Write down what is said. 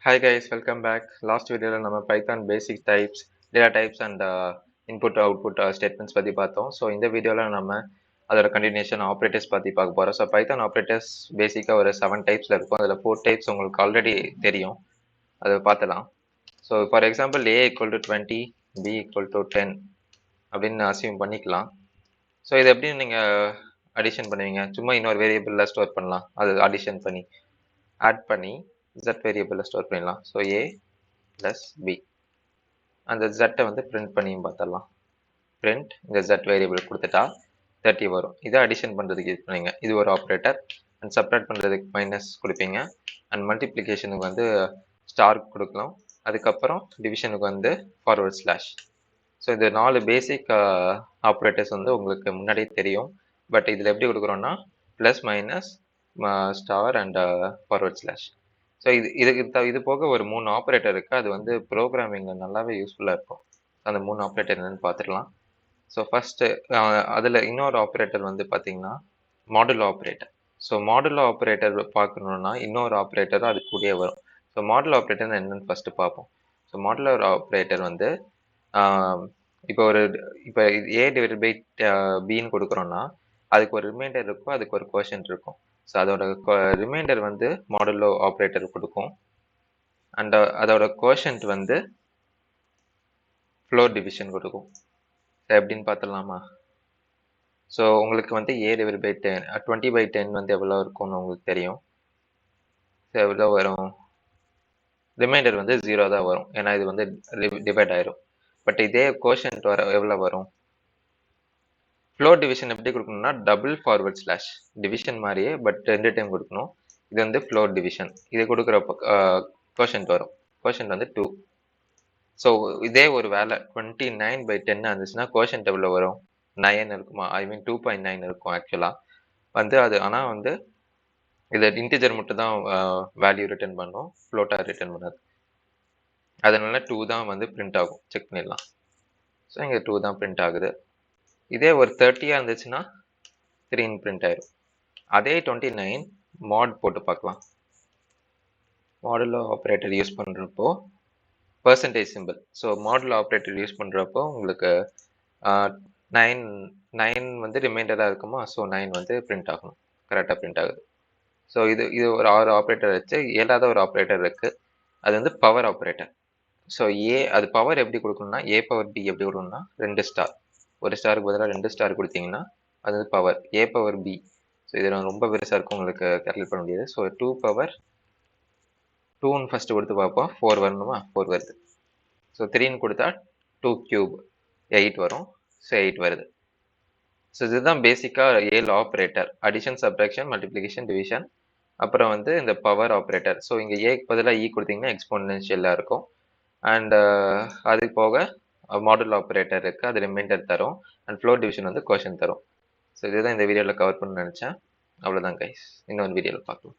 Hi guys, welcome back. Last video நம்ம Python basic types, data types and input output statements பத்தி பார்த்தோம். So இந்த வீடியோவில் நம்ம அதோட கண்டினியூஷன் ஆப்ரேட்டர்ஸ் பற்றி பார்க்க போகிறோம். ஸோ பைத்தான் ஆப்ரேட்டர்ஸ் பேசிக்காக ஒரு 7 டைப்ஸில் இருக்கும். அதில் 4 டைப்ஸ் உங்களுக்கு ஆல்ரெடி தெரியும், அதை பார்த்துலாம். So for example a equal to 20, b equal to 10 அப்படின்னு அசியூம் பண்ணிக்கலாம். ஸோ இது எப்படி நீங்கள் அடிஷன் பண்ணுவீங்க? சும்மா இன்னொரு வேரியபிளில் ஸ்டோர் பண்ணலாம். அது அடிஷன் பண்ணி ஆட் பண்ணி z வேரியபிளில் ஸ்டோர் பண்ணிடலாம். ஸோ a ப்ளஸ் b அந்த z வந்து பிரிண்ட் பண்ணியும் பார்த்துடலாம். பிரிண்ட் இந்த z வேரியபிள் கொடுத்துட்டா 30 வரும். இதை அடிஷன் பண்ணுறதுக்கு யூஸ் பண்ணுவீங்க. இது ஒரு ஆப்ரேட்டர். அண்ட் செப்பரேட் பண்ணுறதுக்கு மைனஸ் கொடுப்பீங்க. அண்ட் மல்டிப்ளிகேஷனுக்கு வந்து ஸ்டார் கொடுக்கலாம். அதுக்கப்புறம் டிவிஷனுக்கு வந்து ஃபார்வர்ட் ஸ்லாஷ். ஸோ இது 4 பேசிக் ஆப்ரேட்டர்ஸ் வந்து உங்களுக்கு முன்னாடியே தெரியும். பட் இதில் எப்படி கொடுக்குறோன்னா plus minus star and forward slash. So இது போக ஒரு 3 ஆப்ரேட்டர் இருக்குது. அது வந்து ப்ரோக்ராமிங்கில் நல்லாவே யூஸ்ஃபுல்லாக இருக்கும். அந்த 3 ஆப்ரேட்டர் என்னென்னு பார்த்துக்கலாம். ஸோ ஃபஸ்ட்டு அதில் இன்னொரு ஆப்ரேட்டர் வந்து பார்த்தீங்கன்னா modulo operator. So modulo operator பார்க்கணுன்னா இன்னொரு ஆப்ரேட்டரும் அது கூடயே வரும். ஸோ மாடுலோ ஆப்ரேட்டர் என்னென்னு ஃபஸ்ட்டு பார்ப்போம். ஸோ மாடுலோ ஆப்ரேட்டர் வந்து இப்போ ஏ டிவைட் பை பின்னு கொடுக்குறோன்னா அதுக்கு ஒரு ரிமைண்டர் இருக்கும், அதுக்கு ஒரு கோஷன்ட் இருக்கும். ஸோ அதோட ரிமைண்டர் வந்து மாடுலோ ஆப்ரேட்டர் கொடுக்கும். அண்ட் அதோட கோஷன்ட் வந்து ஃப்ளோர் டிவிஷன் கொடுக்கும். ஸோ எப்படின்னு பார்த்துடலாமா? ஸோ உங்களுக்கு வந்து ஏ டிவைட் பை 10 20/10 வந்து எவ்வளோ இருக்கும்னு உங்களுக்கு தெரியும். ஸோ எவ்வளோ வரும்? ரிமைண்டர் வந்து 0 தான் வரும், ஏன்னா இது வந்து டிவைட் ஆயிரும். பட் இதே கோஷன்ட் எவ்வளோ வரும்? ஃப்ளோர் டிவிஷன் எப்படி கொடுக்கணும்னா டபுள் ஃபார்வர்ட் ஸ்லாஷ் டிவிஷன் மாதிரியே, பட் 2 டைம் கொடுக்கணும். இது வந்து ஃப்ளோர் டிவிஷன். இது கொடுக்குறப்போ கோஷன்ட் வரும். கோஷன்ட் வந்து 2. ஸோ இதே ஒரு வேலை 29/10 இருந்துச்சுன்னா கோஷன்ட் எவ்வளோ வரும்? 9 இருக்குமா? ஐ மீன் 2.9 இருக்கும் ஆக்சுவலாக வந்து. அது ஆனால் வந்து இதை இன்டிஜர் மட்டும் தான் வேல்யூ ரிட்டர்ன் பண்ணும், ஃப்ளோட்டாக ரிட்டர்ன் பண்ணாது. அதனால 2 தான் வந்து பிரிண்ட் ஆகும். செக் பண்ணிடலாம். ஸோ இங்கே 2 தான் பிரிண்ட் ஆகுது. இதே ஒரு 30 இருந்துச்சுன்னா 3 பிரிண்ட் ஆயிரும். அதே 29 மாட் போட்டு பார்க்கலாம். மாடுலோ ஆப்ரேட்டர் யூஸ் பண்ணுறப்போ percentage simple. So modulo operator use பண்ணுறப்போ உங்களுக்கு 9 வந்து ரிமைண்டராக இருக்குமா? ஸோ 9 வந்து பிரிண்ட் ஆகணும், கரெக்டாக பிரிண்ட் ஆகுது. ஸோ இது ஒரு 6 ஆப்ரேட்டர் வச்சு 7வது ஒரு ஆப்ரேட்டர் இருக்குது. அது வந்து பவர் ஆப்ரேட்டர். ஸோ அது பவர் எப்படி கொடுக்கணும்னா a பவர் b எப்படி கொடுக்கணும்னா 2 ஸ்டார். ஒரு ஸ்டாருக்கு பதிலாக 2 ஸ்டார் கொடுத்தீங்கன்னா அது வந்து power a power b. So இதில் ரொம்ப பெருசாக இருக்கும், உங்களுக்கு கேல்குலேட் பண்ண முடியாது. ஸோ 2 பவர் 2ன்னு ஃபஸ்ட்டு கொடுத்து பார்ப்போம். 4 வரணுமா? 4 வருது. ஸோ 3ன்னு கொடுத்தா 2 கியூப் 8 வரும். ஸோ 8 வருது. ஸோ இதுதான் பேசிக்காக 7 operator: addition, subtraction, multiplication, division, அப்புறம் வந்து இந்த பவர் ஆப்ரேட்டர். ஸோ இங்கே ஏக்கு பதிலாக இ கொடுத்தீங்கன்னா எக்ஸ்போனென்ஷியலாக இருக்கும். அண்ட் அது போக மாடுலோ ஆப்ரேட்டர் இருக்குது, அது ரிமைண்டர் தரும். அண்ட் ஃப்ளோர் டிவிஷன் வந்து கோஷன் தரும். ஸோ இதுதான் இந்த வீடியோவில் கவர் பண்ணணும்னு நினச்சேன். அவ்வளோதான் கைஸ். இன்னொரு வீடியோவில் பார்க்கலாம்.